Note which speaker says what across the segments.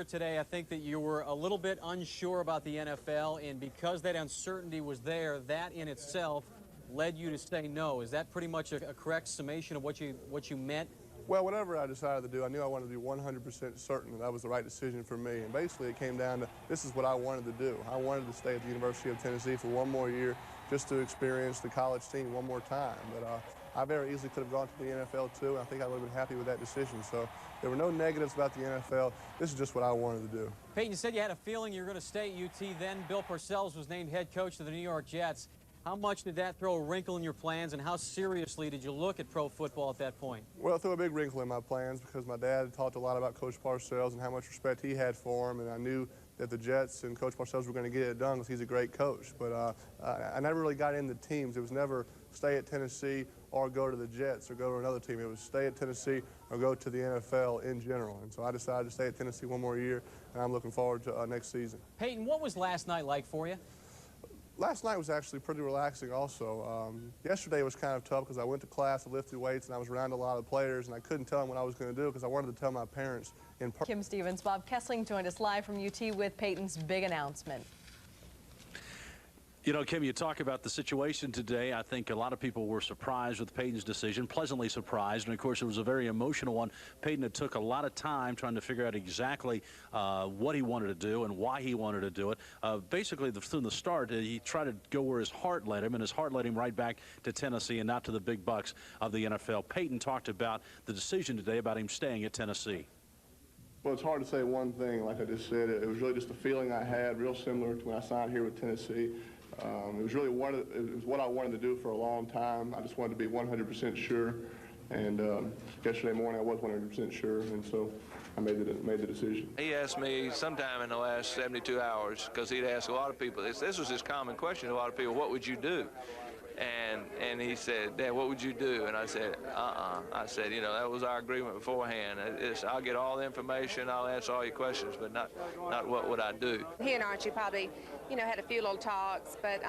Speaker 1: Today, I think that you were a little bit unsure about the NFL, and because that uncertainty was there, that in itself led you to say no. Is that pretty much a correct summation of what you meant?
Speaker 2: Well, whatever I decided to do, I knew I wanted to be 100% certain that that was the right decision for me. And basically, it came down to this is what I wanted to do. I wanted to stay at the University of Tennessee for one more year just to experience the college team one more time. But I very easily could have gone to the NFL too, and I think I would have been happy with that decision. So there were no negatives about the NFL. This is just what I wanted to do.
Speaker 1: Peyton, you said you had a feeling you were going to stay at UT. Then Bill Parcells was named head coach of the New York Jets. How much did that throw a wrinkle in your plans, and how seriously did you look at pro football at that point?
Speaker 2: Well, it threw a big wrinkle in my plans because my dad talked a lot about Coach Parcells and how much respect he had for him, and I knew that the Jets and Coach Parcells were going to get it done because he's a great coach. But I never really got into teams. It was never stay at Tennessee or go to the Jets or go to another team. It was stay at Tennessee or go to the NFL in general. And so I decided to stay at Tennessee one more year, and I'm looking forward to next season.
Speaker 1: Peyton, what was last night like for you?
Speaker 2: Last night was actually pretty relaxing also. Yesterday was kind of tough because I went to class, I lifted weights, and I was around a lot of players, and I couldn't tell them what I was going to do because I wanted to tell my parents in person.
Speaker 3: Kim Stevens, Bob Kessling joined us live from UT with Peyton's big announcement.
Speaker 4: You know, Kim, you talk about the situation today. I think a lot of people were surprised with Peyton's decision, pleasantly surprised. And, of course, it was a very emotional one. Peyton had took a lot of time trying to figure out exactly what he wanted to do and why he wanted to do it. Basically, from the start, he tried to go where his heart led him, and his heart led him right back to Tennessee and not to the big bucks of the NFL. Peyton talked about the decision today about him staying at Tennessee.
Speaker 2: Well, it's hard to say one thing. Like I just said, it was really just a feeling I had, real similar to when I signed here with Tennessee. It was really what I wanted to do for a long time. I just wanted to be 100% sure. And yesterday morning I was 100% sure, and so I made the decision.
Speaker 5: He asked me sometime in the last 72 hours, because he'd asked a lot of people, this was his common question to a lot of people, what would you do? And he said, Dad, what would you do? And I said, I said, you know, that was our agreement beforehand. I'll get all the information, I'll answer all your questions, but not what would I do.
Speaker 6: He and Archie probably, you know, had a few little talks, but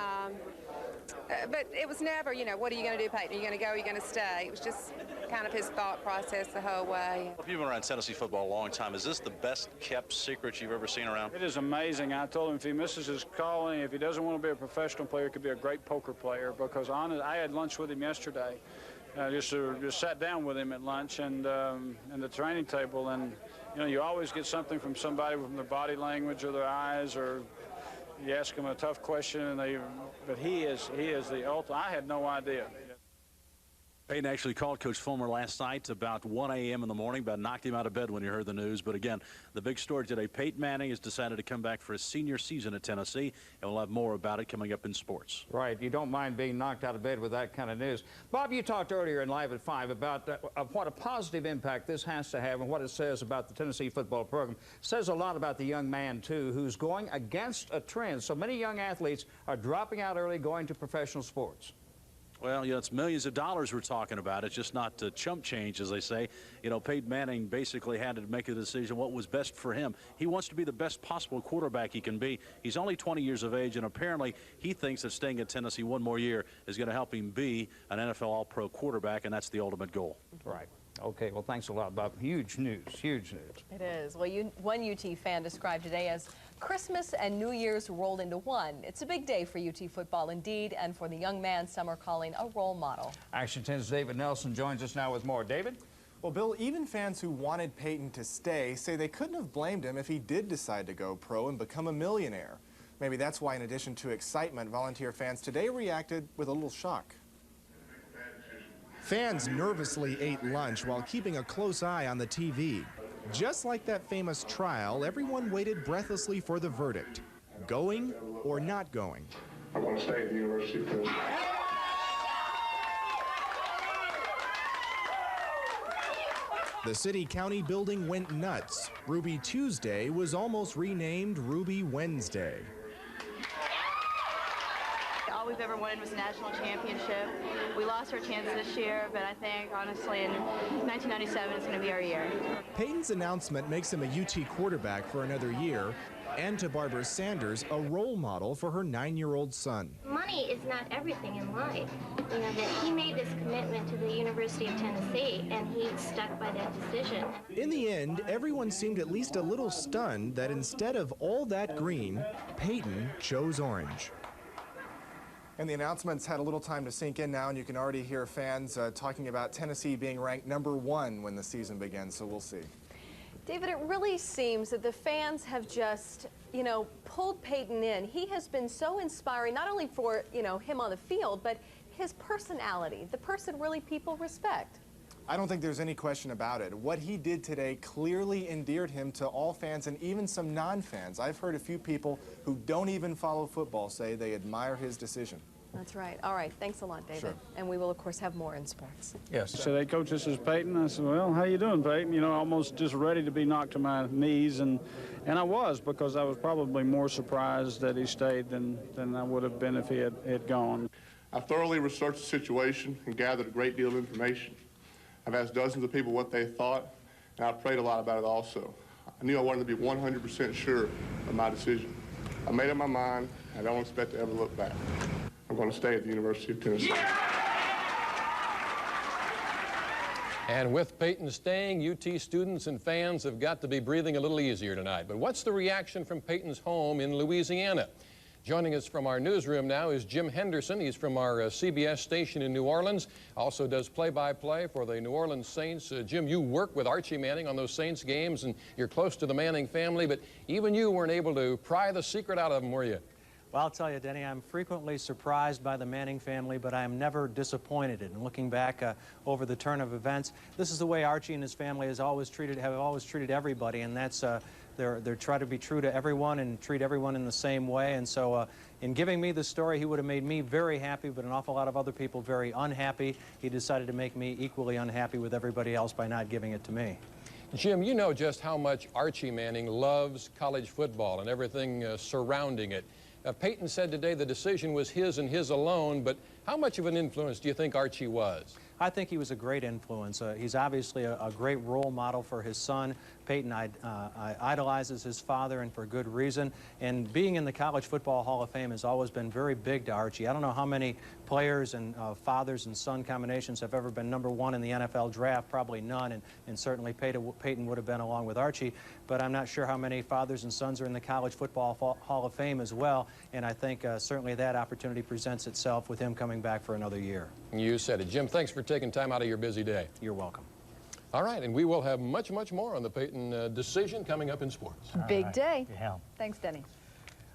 Speaker 6: it was never, you know, what are you going to do, Peyton? Are you going to go? Are you going to stay? It was just kind of his thought process the whole way.
Speaker 4: You've been around Tennessee football a long time. Is this the best kept secret you've ever seen around?
Speaker 7: It is amazing. I told him if he misses his calling, if he doesn't want to be a professional player, he could be a great poker player, because I had lunch with him yesterday. Just sat down with him at lunch and the training table, and you know, you always get something from somebody from their body language or their eyes, or you ask them a tough question, and but he is the ultimate. I had no idea.
Speaker 4: Peyton actually called Coach Fulmer last night about 1 a.m. in the morning, about knocked him out of bed when he heard the news. But again, the big story today, Peyton Manning has decided to come back for his senior season at Tennessee, and we'll have more about it coming up in sports.
Speaker 8: Right. You don't mind being knocked out of bed with that kind of news. Bob, you talked earlier in Live at 5 about what a positive impact this has to have and what it says about the Tennessee football program. It says a lot about the young man, too, who's going against a trend. So many young athletes are dropping out early, going to professional sports.
Speaker 4: Well, you know, it's millions of dollars we're talking about. It's just not chump change, as they say. You know, Peyton Manning basically had to make a decision what was best for him. He wants to be the best possible quarterback he can be. He's only 20 years of age, and apparently he thinks that staying at Tennessee one more year is going to help him be an NFL All-Pro quarterback, and that's the ultimate goal.
Speaker 8: Right. Okay, well, thanks a lot, Bob. Huge news, huge news.
Speaker 3: It is. Well, one UT fan described today as Christmas and New Year's rolled into one. It's a big day for UT football indeed, and for the young man some are calling a role model.
Speaker 8: Action 10's David Nelson joins us now with more. David?
Speaker 9: Well, Bill, even fans who wanted Peyton to stay say they couldn't have blamed him if he did decide to go pro and become a millionaire. Maybe that's why, in addition to excitement, Volunteer fans today reacted with a little shock.
Speaker 10: Fans nervously ate lunch while keeping a close eye on the TV. Just like that famous trial, everyone waited breathlessly for the verdict. Going or not going?
Speaker 2: I want to stay at the University of Tennessee.
Speaker 10: The city-county building went nuts. Ruby Tuesday was almost renamed Ruby Wednesday.
Speaker 11: All we've ever wanted was a national championship. We lost our chance this year, but I think, honestly, in 1997, it's going to be our year.
Speaker 10: Peyton's announcement makes him a UT quarterback for another year and to Barbara Sanders, a role model for her 9-year-old son.
Speaker 12: Money is not everything in life. You know, that he made this commitment to the University of Tennessee, and he stuck by that decision.
Speaker 10: In the end, everyone seemed at least a little stunned that instead of all that green, Peyton chose orange.
Speaker 9: And the announcements had a little time to sink in now, and you can already hear fans talking about Tennessee being ranked #1 when the season begins, so we'll see.
Speaker 3: David, it really seems that the fans have just, you know, pulled Peyton in. He has been so inspiring, not only for, you know, him on the field, but his personality, the person really people respect.
Speaker 9: I don't think there's any question about it. What he did today clearly endeared him to all fans and even some non-fans. I've heard a few people who don't even follow football say they admire his decision.
Speaker 3: That's right. All right. Thanks a lot, David.
Speaker 9: Sure.
Speaker 3: And we will, of course, have more in sports.
Speaker 7: Yes. So they coach, this is Peyton. I said, well, how you doing, Peyton? You know, almost just ready to be knocked to my knees. And I was, because I was probably more surprised that he stayed than I would have been if he had gone.
Speaker 2: I thoroughly researched the situation and gathered a great deal of information. I've asked dozens of people what they thought, and I've prayed a lot about it also. I knew I wanted to be 100% sure of my decision. I made up my mind, and I don't expect to ever look back. I'm going to stay at the University of Tennessee.
Speaker 13: And with Peyton staying, UT students and fans have got to be breathing a little easier tonight. But what's the reaction from Peyton's home in Louisiana? Joining us from our newsroom now is Jim Henderson. He's from our CBS station in New Orleans. Also does play-by-play for the New Orleans Saints. Jim, you work with Archie Manning on those Saints games, and you're close to the Manning family, but even you weren't able to pry the secret out of them, were you?
Speaker 14: Well, I'll tell you, Denny, I'm frequently surprised by the Manning family, but I am never disappointed. And looking back over the turn of events, this is the way Archie and his family have always treated everybody, and that's they're trying to be true to everyone and treat everyone in the same way. And so in giving me the story, he would have made me very happy, but an awful lot of other people very unhappy. He decided to make me equally unhappy with everybody else by not giving it to me.
Speaker 13: Jim, you know just how much Archie Manning loves college football and everything surrounding it. Peyton said today the decision was his and his alone, but how much of an influence do you think Archie was?
Speaker 14: I think he was a great influence. He's obviously a great role model for his son. Peyton idolizes his father, and for good reason. And being in the College Football Hall of Fame has always been very big to Archie. I don't know how many players and fathers and son combinations have ever been #1 in the NFL draft. Probably none, and certainly Peyton would have been along with Archie. But I'm not sure how many fathers and sons are in the College Football Hall of Fame as well. And I think certainly that opportunity presents itself with him coming back for another year.
Speaker 13: You said it. Jim, thanks for taking time out of your busy day.
Speaker 14: You're welcome.
Speaker 13: All right, and we will have much, much more on the Peyton decision coming up in sports.
Speaker 3: Big day.
Speaker 15: Yeah.
Speaker 3: Thanks, Denny.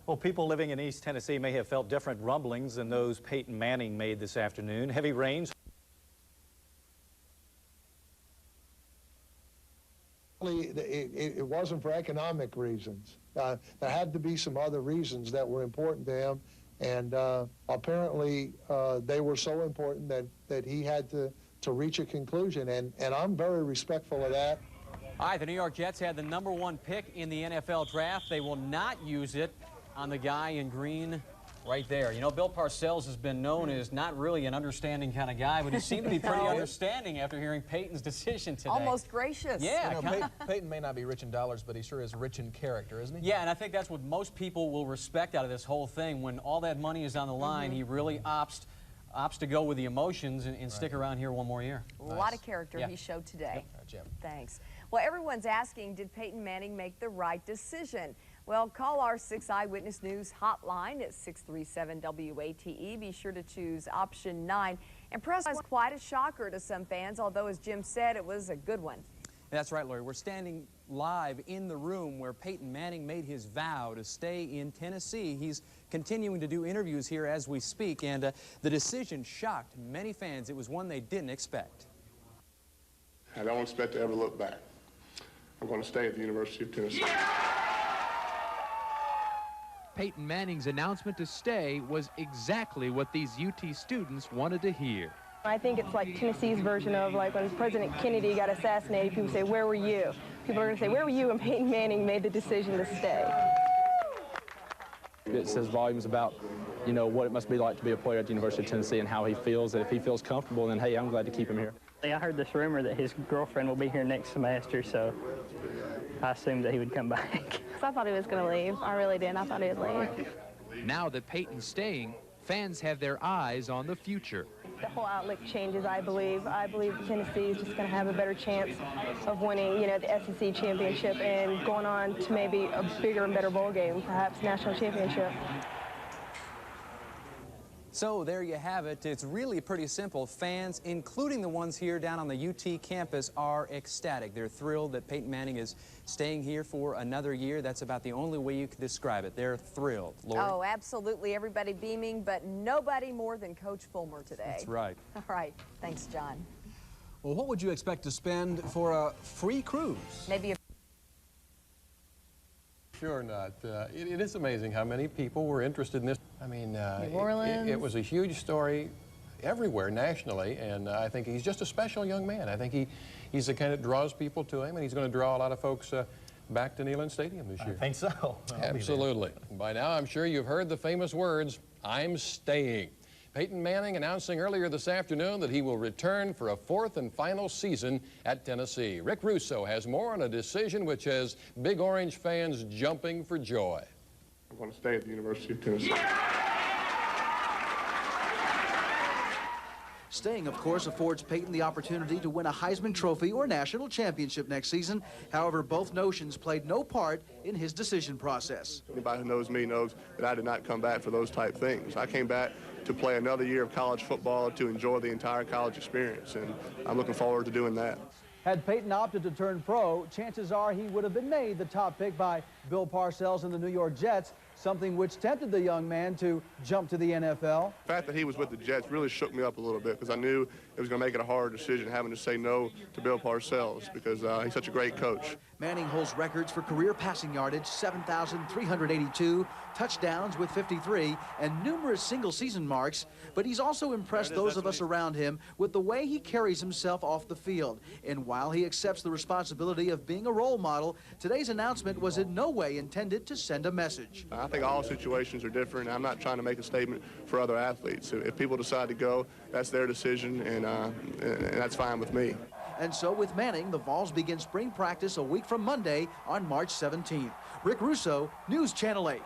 Speaker 15: Well, people living in East Tennessee may have felt different rumblings than those Peyton Manning made this afternoon. Heavy rains.
Speaker 16: It wasn't for economic reasons. There had to be some other reasons that were important to him, and apparently they were so important that he had to reach a conclusion, and I'm very respectful of that.
Speaker 1: All right, the New York Jets had the #1 pick in the NFL draft. They will not use it on the guy in green right there. You know, Bill Parcells has been known as not really an understanding kind of guy, but he seemed to be pretty understanding after hearing Peyton's decision today.
Speaker 17: Almost gracious.
Speaker 1: Yeah.
Speaker 17: You know, Peyton may not be rich in dollars, but he sure is rich in character, isn't he?
Speaker 1: Yeah, and I think that's what most people will respect out of this whole thing. When all that money is on the line, he really opts to go with the emotions and stick around here one more year.
Speaker 17: Nice.
Speaker 3: A lot of character he showed today.
Speaker 17: Yep. Jim.
Speaker 3: Thanks. Well, everyone's asking, did Peyton Manning make the right decision? Well, call our 6 Eyewitness News hotline at 637-WATE. Be sure to choose option 9. And press was quite a shocker to some fans, although, as Jim said, it was a good one.
Speaker 18: That's right, Lori. We're standing live in the room where Peyton Manning made his vow to stay in Tennessee. He's continuing to do interviews here as we speak, and the decision shocked many fans. It was one they didn't expect.
Speaker 2: I don't expect to ever look back. I'm going to stay at the University of Tennessee.
Speaker 19: Peyton Manning's announcement to stay was exactly what these UT students wanted to hear.
Speaker 20: I think it's like Tennessee's version of like when President Kennedy got assassinated, people say, where were you? People are going to say, where were you when Peyton Manning made the decision to stay?
Speaker 21: It says volumes about, you know, what it must be like to be a player at the University of Tennessee and how he feels. That if he feels comfortable, then, hey, I'm glad to keep him here.
Speaker 22: I heard this rumor that his girlfriend will be here next semester, so I assumed that he would come back.
Speaker 20: I thought he was going to leave. I really did. I thought he would leave.
Speaker 19: Now that Peyton's staying, fans have their eyes on the future.
Speaker 20: The whole outlook changes, I believe. I believe Tennessee is just going to have a better chance of winning, you know, the SEC championship and going on to maybe a bigger and better bowl game, perhaps national championship.
Speaker 18: So there you have it. It's really pretty simple. Fans, including the ones here down on the UT campus, are ecstatic. They're thrilled that Peyton Manning is staying here for another year. That's about the only way you could describe it. They're thrilled. Lori?
Speaker 3: Oh, absolutely. Everybody beaming, but nobody more than Coach Fulmer today.
Speaker 18: That's right.
Speaker 3: All right. Thanks, John.
Speaker 5: Well, what would you expect to spend for a free cruise?
Speaker 3: Maybe a
Speaker 13: Sure not. It is amazing how many people were interested in this. I mean,
Speaker 3: New Orleans.
Speaker 13: it was a huge story everywhere nationally, and I think he's just a special young man. I think he's the kind that draws people to him, and he's going to draw a lot of folks back to Neyland Stadium this year.
Speaker 15: I think so.
Speaker 13: Absolutely. By now, I'm sure you've heard the famous words, "I'm staying." Peyton Manning announcing earlier this afternoon that he will return for a fourth and final season at Tennessee. Rick Russo has more on a decision which has Big Orange fans jumping for joy.
Speaker 2: I'm going to stay at the University of Tennessee.
Speaker 22: Staying, of course, affords Peyton the opportunity to win a Heisman Trophy or national championship next season. However, both notions played no part in his decision process.
Speaker 2: Anybody who knows me knows that I did not come back for those type things. I came back to play another year of college football, to enjoy the entire college experience, and I'm looking forward to doing that.
Speaker 23: Had Peyton opted to turn pro, chances are he would have been made the top pick by Bill Parcells and the New York Jets, something which tempted the young man to jump to the NFL.
Speaker 2: The fact that he was with the Jets really shook me up a little bit because I knew it was going to make it a hard decision having to say no to Bill Parcells because he's such a great coach.
Speaker 22: Manning holds records for career passing yardage, 7,382, touchdowns with 53, and numerous single-season marks, but he's also impressed those of us around him with the way he carries himself off the field. And while he accepts the responsibility of being a role model, today's announcement was in no way intended to send a message.
Speaker 2: I think all situations are different. I'm not trying to make a statement for other athletes. If people decide to go, that's their decision, and that's fine with me.
Speaker 22: And so with Manning, the Vols begin spring practice a week from Monday on March 17th. Rick Russo, News Channel 8.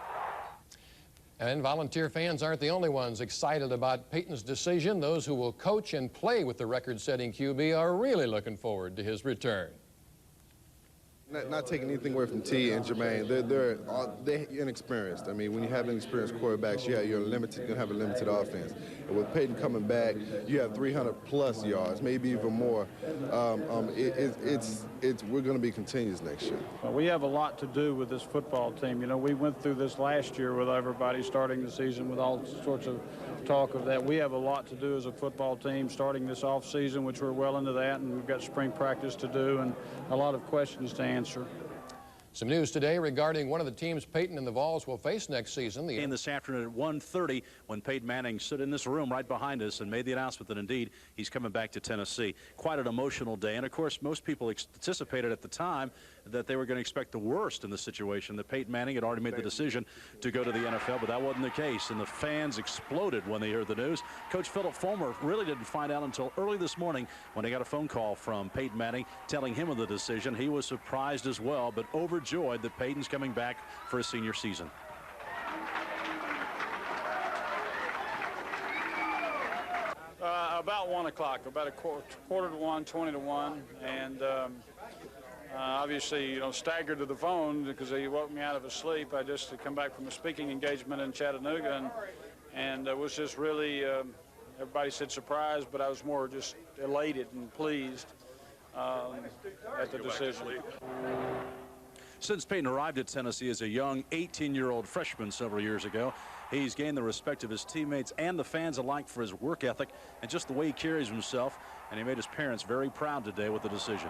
Speaker 13: And volunteer fans aren't the only ones excited about Peyton's decision. Those who will coach and play with the record-setting QB are really looking forward to his return.
Speaker 24: Not taking anything away from T and Jermaine, they're inexperienced. I mean, when you have inexperienced quarterbacks, you're going to have a limited offense. And with Peyton coming back, you have 300-plus yards, maybe even more. We're going to be continuous next year.
Speaker 7: Well, we have a lot to do with this football team. You know, we went through this last year with everybody starting the season with all sorts of talk of that. We have a lot to do as a football team starting this off season, which we're well into that, and we've got spring practice to do and a lot of questions to answer.
Speaker 13: Some news today regarding one of the teams Peyton and the Vols will face next season.
Speaker 4: The game this afternoon at 1:30 when Peyton Manning stood in this room right behind us and made the announcement that indeed he's coming back to Tennessee. Quite an emotional day, and of course most people anticipated at the time that they were going to expect the worst in the situation, that Peyton Manning had already made the decision to go to the NFL, but that wasn't the case, and the fans exploded when they heard the news. Coach Philip Fulmer really didn't find out until early this morning when he got a phone call from Peyton Manning telling him of the decision. He was surprised as well, but overjoyed that Peyton's coming back for his senior season.
Speaker 7: About 1 o'clock, about a quarter to 1, 20 to 1, and obviously, you know, staggered to the phone because he woke me out of his sleep. I just had come back from a speaking engagement in Chattanooga, and it was just really, everybody said surprised, but I was more just elated and pleased at the decision.
Speaker 4: Since Peyton arrived at Tennessee as a young 18-year-old freshman several years ago, he's gained the respect of his teammates and the fans alike for his work ethic and just the way he carries himself, and he made his parents very proud today with the decision.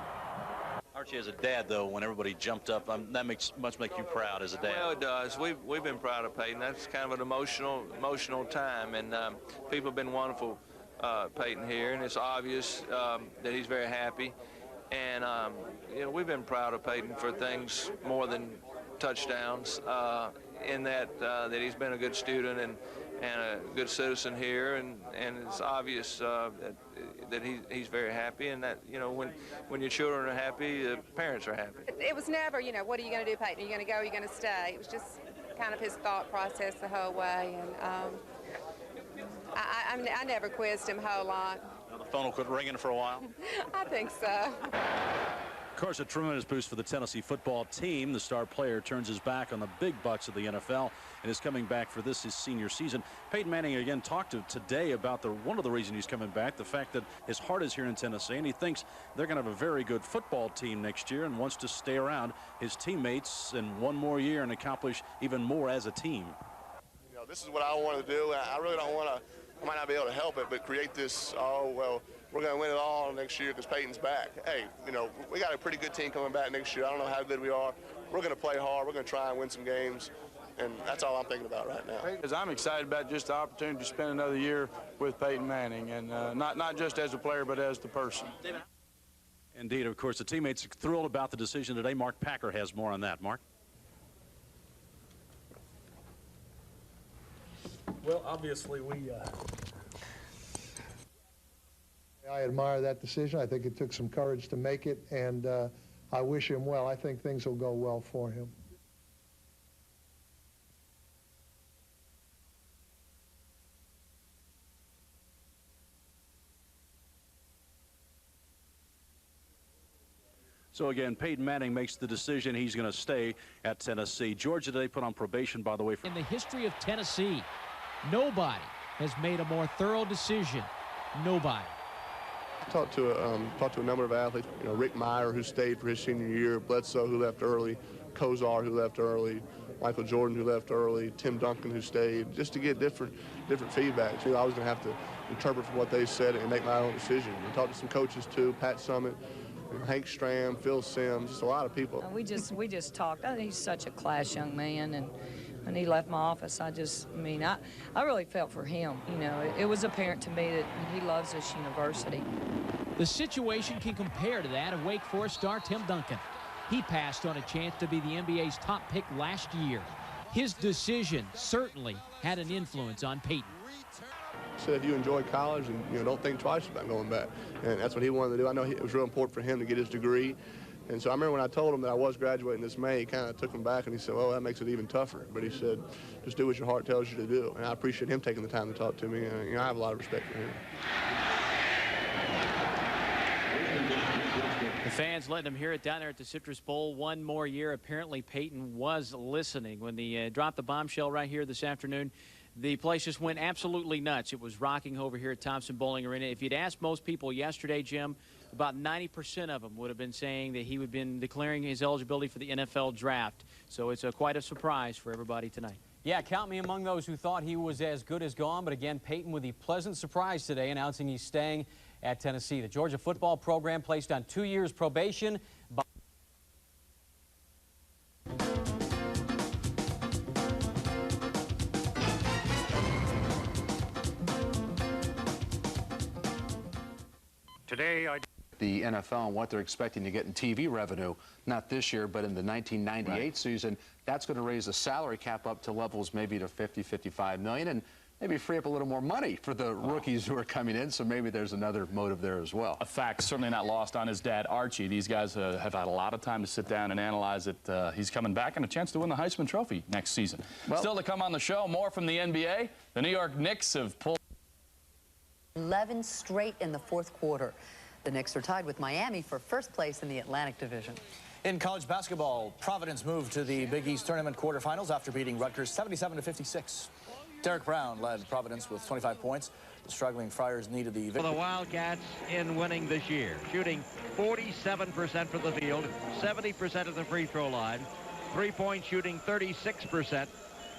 Speaker 4: Archie, as a dad, though, when everybody jumped up, that must make you proud as a dad.
Speaker 25: Well, it does. We've been proud of Peyton. That's kind of an emotional time, and people have been wonderful, Peyton here, and it's obvious that he's very happy. And you know, we've been proud of Peyton for things more than touchdowns, in that he's been a good student a good citizen here, and it's obvious that he's very happy, and that, you know, when your children are happy, the parents are happy.
Speaker 6: It was never, you know, what are you going to do, Peyton? Are you going to go? Are you going to stay? It was just kind of his thought process the whole way, and I never quizzed him a whole lot.
Speaker 4: Now the phone will quit ringing for a while.
Speaker 6: I think so.
Speaker 4: Of course, a tremendous boost for the Tennessee football team. The star player turns his back on the big bucks of the NFL and is coming back for his senior season. Peyton Manning again talked today about one of the reasons he's coming back, the fact that his heart is here in Tennessee, and he thinks they're going to have a very good football team next year and wants to stay around his teammates in one more year and accomplish even more as a team.
Speaker 2: You know, this is what I want to do. I really don't want to, I might not be able to help it, but create this, oh, well, we're going to win it all next year because Peyton's back. Hey, you know, we got a pretty good team coming back next year. I don't know how good we are. We're going to play hard. We're going to try and win some games, and that's all I'm thinking about right now.
Speaker 7: Because I'm excited about just the opportunity to spend another year with Peyton Manning, and not just as a player, but as the person.
Speaker 4: Indeed, of course, the teammates are thrilled about the decision today. Mark Packer has more on that. Mark?
Speaker 8: Well, obviously,
Speaker 16: I admire that decision. I think it took some courage to make it, and I wish him well. I think things will go well for him.
Speaker 4: So again, Peyton Manning makes the decision he's going to stay at Tennessee. Georgia today put on probation, by the way.
Speaker 10: In the history of Tennessee, nobody has made a more thorough decision. Nobody.
Speaker 2: Talked to a number of athletes. You know, Rick Meyer, who stayed for his senior year, Bledsoe, who left early, Kozar, who left early, Michael Jordan, who left early, Tim Duncan, who stayed, just to get different feedback. You know, I was going to have to interpret from what they said and make my own decision. We talked to some coaches too, Pat Summitt, Hank Stram, Phil Sims, just a lot of people.
Speaker 11: We just talked. I think he's such a class young man, and when he left my office, I really felt for him. You know, it was apparent to me that he loves this university.
Speaker 10: The situation can compare to that of Wake Forest star Tim Duncan. He passed on a chance to be the NBA's top pick last year. His decision certainly had an influence on Peyton.
Speaker 2: Said if you enjoy college and, you know, don't think twice about going back, and that's what he wanted to do. I know it was real important for him to get his degree, and so I remember when I told him that I was graduating this May, he kind of took him back and he said, well, that makes it even tougher. But he said, just do what your heart tells you to do, and I appreciate him taking the time to talk to me, and, you know, I have a lot of respect for him.
Speaker 10: The fans letting him hear it down there at the Citrus Bowl. One more year. Apparently Peyton was listening when they dropped the bombshell right here this afternoon. The place just went absolutely nuts. It was rocking over here at Thompson Bowling Arena. If you'd asked most people yesterday, Jim, about 90% of them would have been saying that he would have been declaring his eligibility for the NFL draft. So it's quite a surprise for everybody tonight.
Speaker 1: Yeah, count me among those who thought he was as good as gone. But again, Peyton with the pleasant surprise today, announcing he's staying at Tennessee. The Georgia football program placed on 2 years probation.
Speaker 12: Today, the NFL and what they're expecting to get in TV revenue, not this year, but in the 1998 season, that's going to raise the salary cap up to levels maybe to 50, 55 million, and maybe free up a little more money for the rookies who are coming in, so maybe there's another motive there as well.
Speaker 21: A fact certainly not lost on his dad, Archie. These guys have had a lot of time to sit down and analyze it. He's coming back and a chance to win the Heisman Trophy next season. Well, still to come on the show, more from the NBA. The New York Knicks have pulled
Speaker 26: 11 straight in the fourth quarter. The Knicks are tied with Miami for first place in the Atlantic Division.
Speaker 27: In college basketball, Providence moved to the Big East Tournament quarterfinals after beating Rutgers 77-56. Derek Brown led Providence with 25 points. The struggling Friars needed the victory.
Speaker 28: For the Wildcats in winning this year, shooting 47% from the field, 70% at the free throw line, three-point shooting 36%,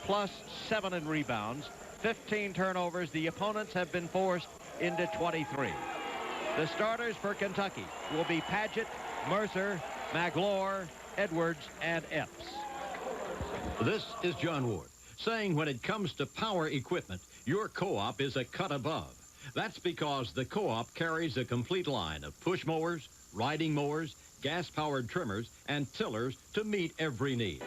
Speaker 28: plus 7 in rebounds, 15 turnovers. The opponents have been forced into 23. The starters for Kentucky will be Padgett, Mercer, Magloire, Edwards, and Epps.
Speaker 29: This is John Ward saying when it comes to power equipment, your co-op is a cut above. That's because the co-op carries a complete line of push mowers, riding mowers, gas-powered trimmers, and tillers to meet every need.